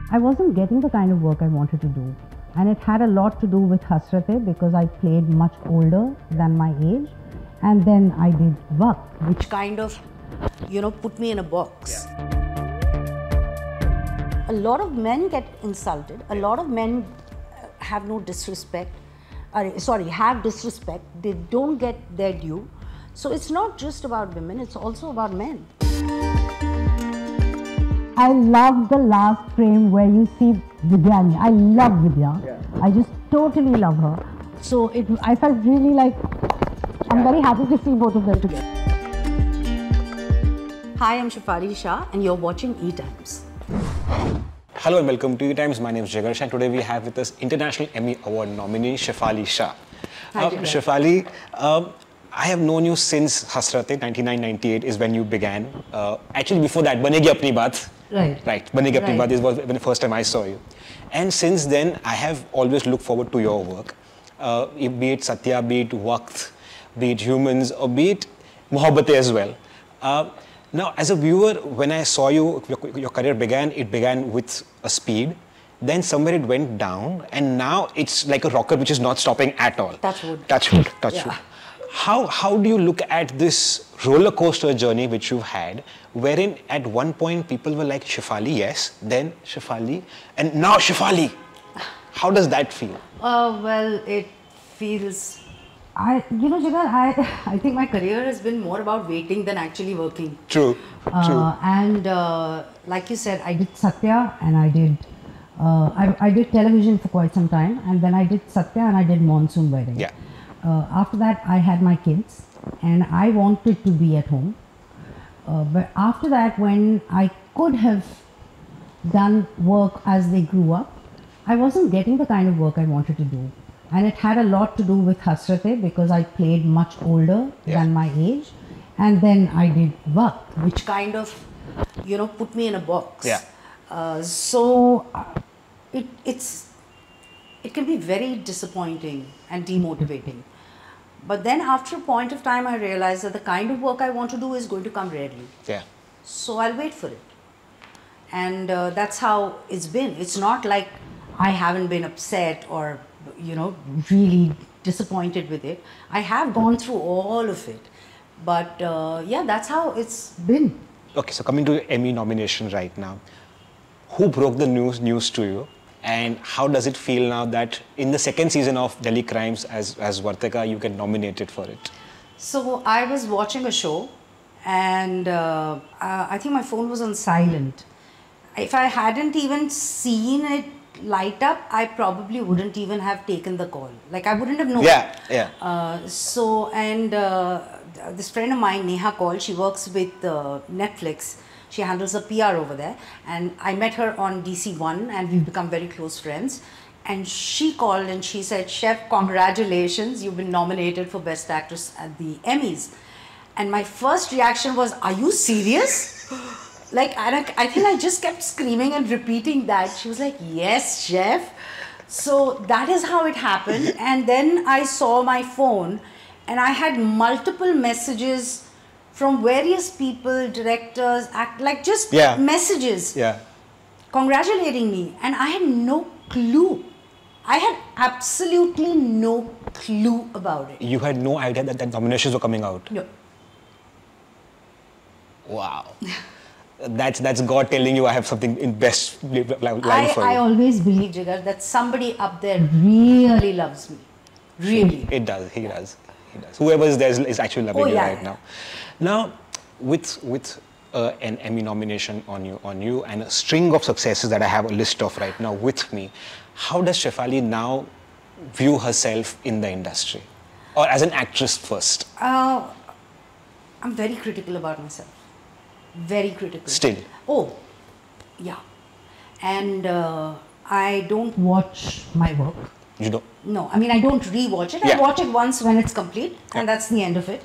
I wasn't getting the kind of work I wanted to do. And it had a lot to do with Hasrate because I played much older than my age. And then I did Waqt, which kind of, put me in a box. Yeah. A lot of men get insulted. A lot of men have no disrespect. Have disrespect. They don't get their due. So it's not just about women, it's also about men. I love the last frame where you see Vidya. I love Vidya. Yeah. I just totally love her. So I felt really like, I'm very happy to see both of them together. Hi, I'm Shefali Shah and you're watching ETimes. Hello and welcome to ETimes. My name is Jigar and today we have with us International Emmy Award nominee Shefali Shah. Hi, Shefali, I have known you since Hasrate, 1998 is when you began. Actually before that, Banegi Apni Baat. Right. Banegi Apni Baat is when the first time I saw you. And since then, I have always looked forward to your work. Be it Satya, be it Waqt, be it Humans, or be it Mohabbatein as well. Now, as a viewer, when I saw you, your career began, it began with a speed. Then somewhere it went down, and now it's like a rocket which is not stopping at all. Touch wood. Touch wood. Touch wood. How do you look at this roller coaster journey which you've had, wherein at one point people were like, Shefali, yes, then Shefali, and now Shefali. How does that feel? Well, it feels... Jigar, I think my career has been more about waiting than actually working. True. And like you said, I did Satya and I did television for quite some time, and then I did Satya and I did Monsoon Wedding. Yeah. After that, I had my kids and I wanted to be at home. But after that, when I could have done work as they grew up, I wasn't getting the kind of work I wanted to do. And it had a lot to do with Hasrate because I played much older than my age. And then I did Waqt, which kind of, put me in a box. Yeah. So it can be very disappointing and demotivating. But then after a point of time, I realized that the kind of work I want to do is going to come rarely. Yeah. So I'll wait for it. And that's how it's been. It's not like I haven't been upset or, really disappointed with it. I have gone through all of it. But yeah, that's how it's been. Okay, so coming to Emmy nomination right now. Who broke the news to you? And how does it feel now that in the second season of Delhi Crimes as Vartika, you get nominated for it? So I was watching a show and I think my phone was on silent. If I hadn't even seen it light up, I probably wouldn't even have taken the call. Like I wouldn't have known. Yeah. This friend of mine, Neha, called. She works with Netflix. She handles a PR over there, and I met her on DC1 and we've become very close friends. And she called and she said, Chef, congratulations, you've been nominated for Best Actress at the Emmys. And my first reaction was, are you serious? I think I just kept screaming and repeating that. She was like, yes, Chef. So that is how it happened. And then I saw my phone and I had multiple messages from various people, directors, messages congratulating me. And I had no clue. I had absolutely no clue about it. You had no idea that nominations were coming out? No. Wow. That's God telling you I have something in best line for you. I always believe, Jigar, that somebody up there really loves me. Really. It does. He does. Whoever is there is actually loving you right now. Now, with an Emmy nomination on you and a string of successes that I have a list of right now with me, how does Shefali now view herself in the industry? Or as an actress first? I'm very critical about myself. Very critical. Still? Oh, yeah. And I don't watch my work. You don't? No, I mean, I don't re-watch it. I watch it once when it's complete, and that's the end of it.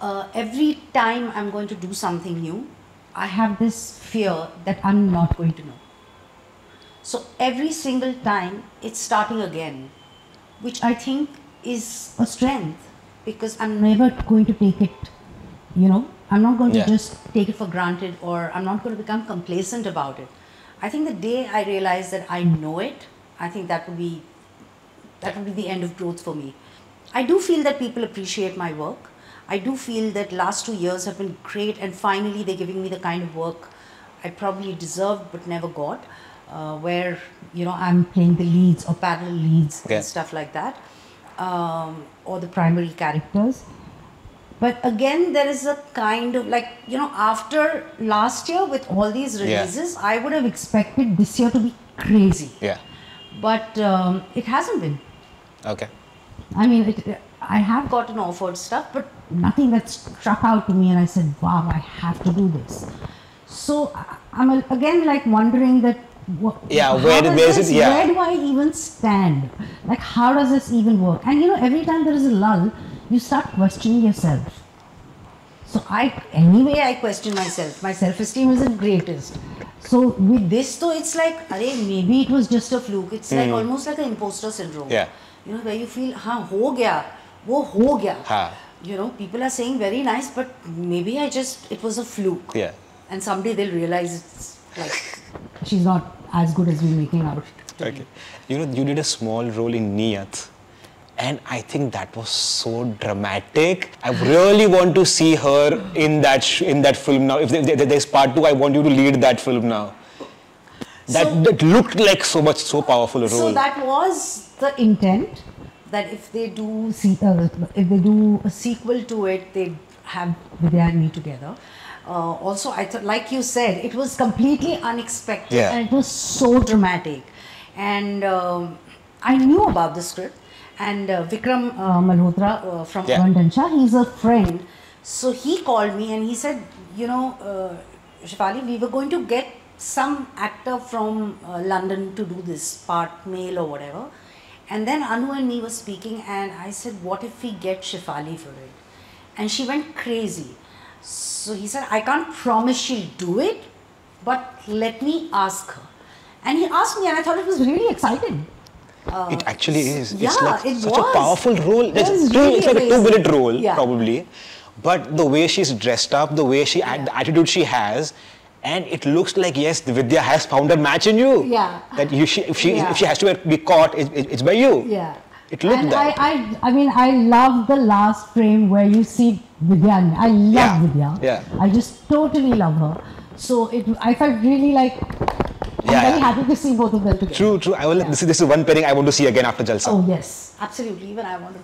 Every time I'm going to do something new, I have this fear that I'm not going to know. So every single time, it's starting again, which I think is a strength, because I'm never going to take it, I'm not going to just take it for granted, or I'm not going to become complacent about it. I think the day I realize that I know it, I think that would be the end of growth for me. I do feel that people appreciate my work. I do feel that last 2 years have been great, and finally they're giving me the kind of work I probably deserved but never got, where I'm playing the leads or parallel leads and stuff like that, or the primary characters. But again, there is a kind of after last year with all these releases, I would have expected this year to be crazy. Yeah. But it hasn't been. Okay. I mean, I have gotten offered stuff, but nothing that struck out to me and I said, wow, I have to do this. So I'm again wondering that, where do I even stand? Like, how does this even work? And every time there is a lull, you start questioning yourself. So I question myself. My self-esteem isn't greatest. So with this though, it's like, maybe it was just a fluke. It's like almost like an imposter syndrome. Yeah. Where you feel, ho gaya, wo ho gaya. People are saying very nice, but maybe it was a fluke. Yeah. And someday they'll realize it's like, she's not as good as we're making out. Okay. You did a small role in Neeyat. And I think that was so dramatic. I really want to see her in that film now. If there's part 2, I want you to lead that film now. That looked like so powerful a role. So that was the intent, that if they do a sequel to it, they'd have Vidya and me together. Also, I thought, like you said, it was completely unexpected and it was so dramatic. And I knew about the script. And Vikram Malhotra from Dansha, he's a friend. So he called me and he said, Shefali, we were going to get some actor from London to do this part, male or whatever. And then Anu and me were speaking and I said, what if we get Shefali for it? And she went crazy. So he said, I can't promise she'll do it, but let me ask her. And he asked me and I thought it was really exciting. It actually is. Yeah, it's like such a powerful role. It's like a 2-minute role, probably. But the way she's dressed up, the way the attitude she has, and it looks like, yes, Vidya has found a match in you. Yeah. That if she has to be caught, it's by you. Yeah. It looked and that. I mean, I love the last frame where you see Vidya. I love Vidya. Yeah. I just totally love her. So I felt really like, I'm very happy to see both of them together. True. This is one pairing I want to see again after Jalsa. Oh yes, absolutely. Even I want to.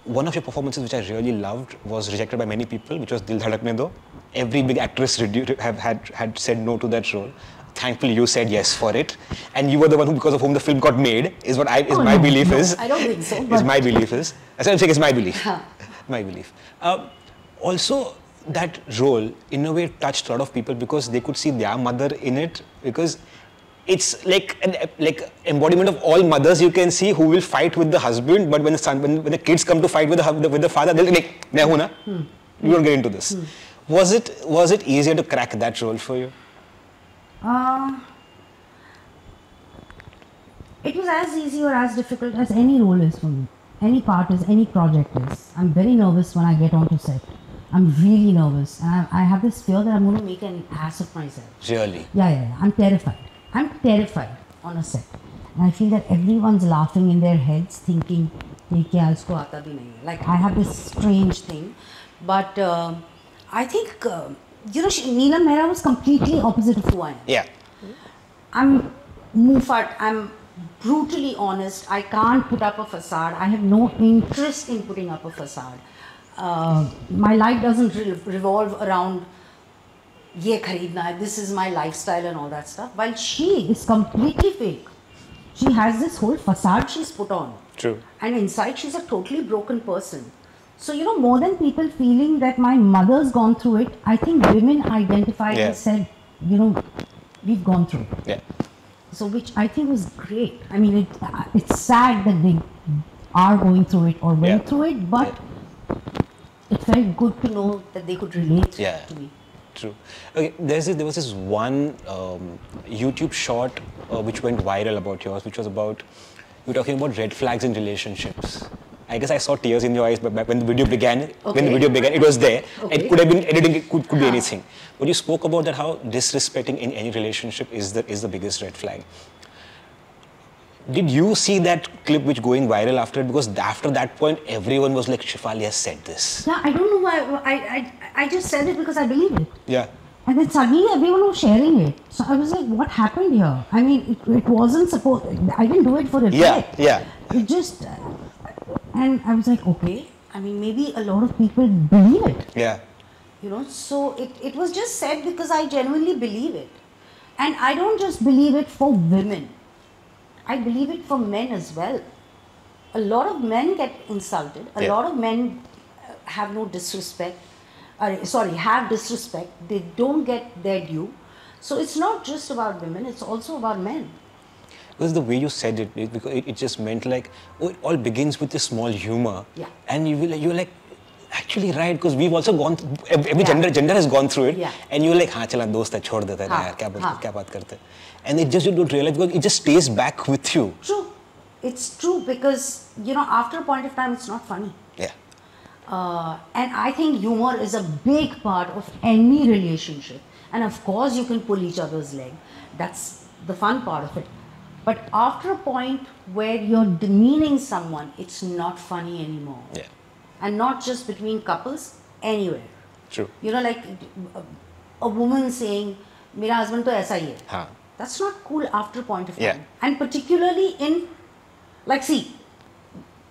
One of your performances which I really loved was rejected by many people, which was Dil Dhadakne Do. Every big actress had said no to that role. Thankfully, you said yes for it, and you were the one because of whom the film got made. My belief is. I don't think so. Is my belief is. That's what I'm saying. It's my belief. My belief. Also, that role in a way touched a lot of people because they could see their mother in it, because it's like embodiment of all mothers you can see who will fight with the husband, but when the kids come to fight with the father, they'll be like, "Nahi hu na, you don't get into this." Was it easier to crack that role for you? It was as easy or as difficult as any role is for me. Any part is, any project is. I'm very nervous when I get onto set. I'm really nervous, and I have this fear that I'm going to make an ass of myself. Really? Yeah. I'm terrified. I'm terrified on a set. And I feel that everyone's laughing in their heads thinking, ye kya isko aata bhi nahi hai. Like, I have this strange thing. But I think, Neelam Mehra was completely opposite of who I am. Yeah. I'm Mufat. I'm brutally honest. I can't put up a facade. I have no interest in putting up a facade. My life doesn't revolve around ye khareedna hai, this is my lifestyle and all that stuff. While she is completely fake. She has this whole facade she's put on. True. And inside she's a totally broken person. So, more than people feeling that my mother's gone through it, I think women identified and said, we've gone through it. Yeah. So, which I think was great. I mean, it's sad that they are going through it or went through it, but it felt good to know that they could relate to me. True. Okay, there was this one YouTube short which went viral about yours, which was about, you were talking about red flags in relationships. I guess I saw tears in your eyes back when the video began. Okay. When the video began, it was there. Okay. It could have been editing. It could be anything. But you spoke about that how disrespecting in any relationship is the biggest red flag. Did you see that clip which going viral after it? Because after that point, everyone was like, Shefali has said this. Yeah, I don't know why. I just said it because I believe it. Yeah. And then suddenly everyone was sharing it. So I was like, what happened here? I mean, it wasn't supposed, I didn't do it for effect. Yeah. It just, and I was like, okay. I mean, maybe a lot of people believe it. Yeah. You know, so it was just said because I genuinely believe it. And I don't just believe it for women. I believe it for men as well. A lot of men get insulted. A lot of men have no disrespect. Have disrespect. They don't get their due. So it's not just about women, it's also about men. Because the way you said it, it just meant like, oh, it all begins with a small humor. Yeah. And you're like, actually right, because we've also gone, every gender has gone through it. Yeah. And you're like, हाँ चला दोस्त है छोड़ देता है यार क्या बात करते हैं. And it just, you don't realize because it just stays back with you. True. It's true because, you know, after a point of time, it's not funny. Yeah. And I think humor is a big part of any relationship. And of course, you can pull each other's leg. That's the fun part of it. But after a point where you're demeaning someone, it's not funny anymore. Yeah. And not just between couples, anywhere. True. You know, like a woman saying, "Mera husband to aisa hi hai." Haan. That's not cool after a point of time. Yeah. And particularly in, like, see,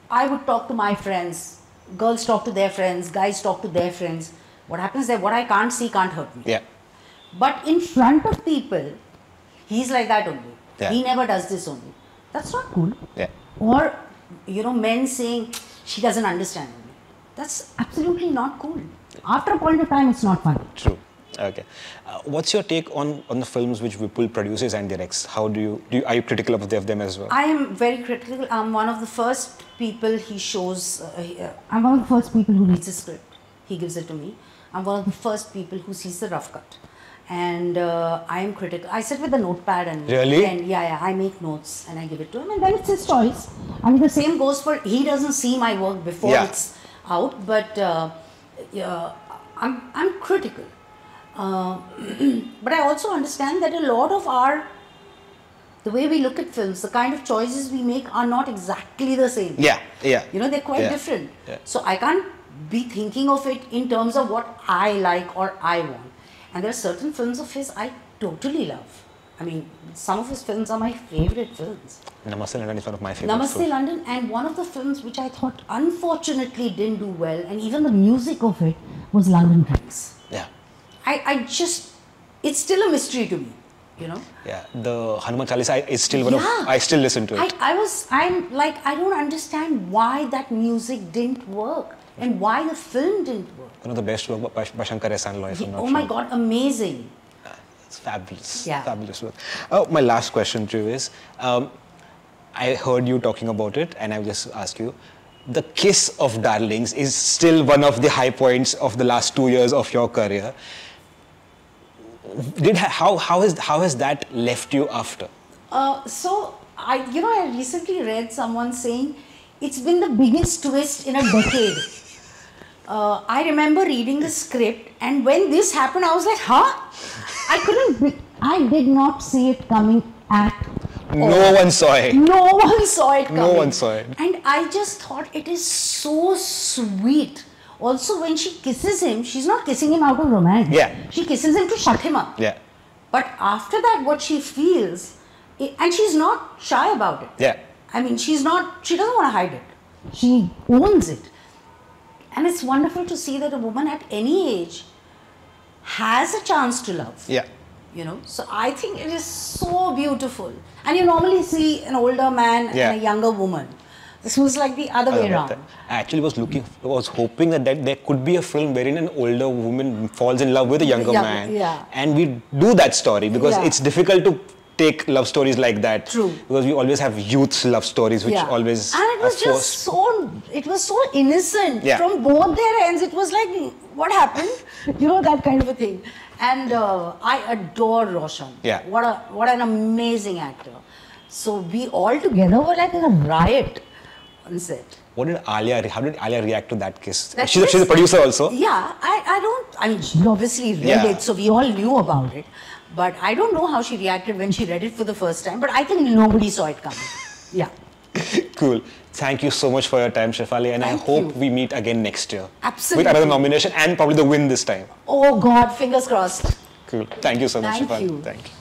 I would talk to my friends, girls talk to their friends, guys talk to their friends. What happens there, what I can't see can't hurt me. Yeah. But in front of people, he's like that only. Yeah. He never does this only. That's not cool. Yeah. Or, you know, men saying, she doesn't understand me. That's absolutely not cool. After a point of time, it's not funny. True. Okay. What's your take on the films which Vipul produces and directs? How are you critical of them as well? I am very critical. I'm one of the first people he shows. I'm one of the first people who reads the script. He gives it to me. I'm one of the first people who sees the rough cut. And I am critical. I sit with a notepad and really? I make notes and I give it to him, and then it's his choice. I mean, the same goes for, he doesn't see my work before it's out, but I'm critical. But I also understand that a lot of the way we look at films, the kind of choices we make are not exactly the same. Yeah. You know, they're quite different. Yeah. So I can't be thinking of it in terms of what I like or I want. And there are certain films of his I totally love. I mean, some of his films are my favorite films. Namaste London is one of my favorites. Namaste London, and one of the films which I thought unfortunately didn't do well, and even the music of it, was London Drinks. Yeah. I just, it's still a mystery to me, you know. Yeah, the Hanuman Chalisa is still one of, I still listen to it. I'm like, I don't understand why that music didn't work and why the film didn't work. One of the best work by Shankar Ehsaan Loy, if I'm not Oh sure. my God, amazing. It's fabulous. Yeah. Fabulous work. My last question to you is, I heard you talking about it and I will just ask you, the Kiss of Darlings is still one of the high points of the last 2 years of your career. How has that left you after? So I recently read someone saying it's been the biggest twist in a decade. I remember reading the script, and when this happened, I was like, huh? I did not see it coming at all. No one saw it. No one saw it coming. No one saw it. And I just thought it is so sweet. Also, when she kisses him, she's not kissing him out of romance. Yeah. She kisses him to shut him up. Yeah. But after that, what she feels, and she's not shy about it. Yeah. I mean, she doesn't want to hide it. She owns it. And it's wonderful to see that a woman at any age has a chance to love. Yeah. You know, so I think it is so beautiful. And you normally see an older man and a younger woman. This was like the other way around. I actually was hoping that there could be a film wherein an older woman falls in love with a younger man. Yeah. And we do that story because it's difficult to take love stories like that. True. Because we always have youth's love stories which always and it was just it was so innocent from both their ends. It was like, what happened? You know, that kind of a thing. And I adore Roshan. Yeah. What an amazing actor. So we all together were like in a riot on set. How did Alia react to that kiss? That She's kiss? a producer also. Yeah, I mean, she obviously read it, so we all knew about it. But I don't know how she reacted when she read it for the first time, but I think nobody saw it coming. Yeah. Cool. Thank you so much for your time, Shefali, and I hope we meet again next year. Absolutely. With another nomination and probably the win this time. Oh God, fingers crossed. Cool. Thank you so much, Shefali. Thank you. Thank you.